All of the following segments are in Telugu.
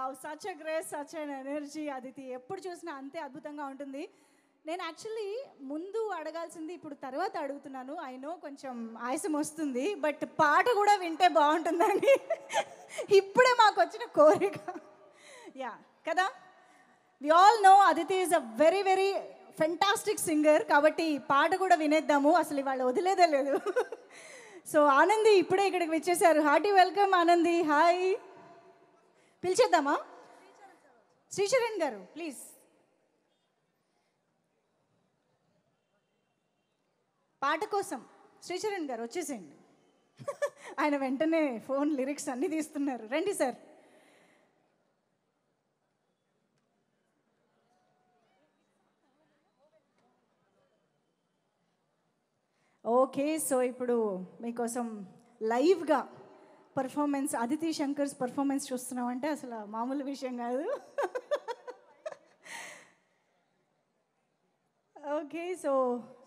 Wow, such a grace, such N energy Aditi. ఎప్పుడు చూసినా అంతే అద్భుతంగా ఉంటుంది. నేను యాక్చువల్లీ ముందు అడగాల్సింది ఇప్పుడు తర్వాత అడుగుతున్నాను. ఐ నో కొంచెం ఆయాసం వస్తుంది, బట్ పాట కూడా వింటే బాగుంటుందండి. ఇప్పుడే మాకు వచ్చిన కోరిక. యా కదా, we all know Aditi is a very very fantastic singer. కాబట్టి పాట కూడా వినేద్దాము, అసలు ఇవాళ వదిలేదే లేదు. సో ఆనంది ఇప్పుడే ఇక్కడికి వచ్చేసారు. Hearty welcome Anandi. హాయ్. పిలిచేద్దామా? శ్రీచరణ్ గారు ప్లీజ్. పాట కోసం శ్రీచరణ్ గారు వచ్చేసేయండి. ఆయన వెంటనే ఫోన్ లిరిక్స్ అన్నీ తీస్తున్నారు. రండి సార్. ఓకే, సో ఇప్పుడు మీకోసం లైవ్గా పర్ఫార్మెన్స్, అదితి శంకర్స్ పర్ఫార్మెన్స్ చూస్తున్నామంటే అసలు మామూలు విషయం కాదు. ఓకే, సో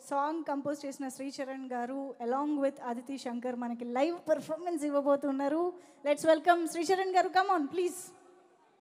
సాంగ్ కంపోజ్ చేసిన శ్రీచరణ్ గారు అలాంగ్ విత్ అదితి శంకర్ మనకి లైవ్ పర్ఫార్మెన్స్ ఇవ్వబోతున్నారు. లెట్స్ వెల్కమ్ శ్రీచరణ్ గారు. Come on please.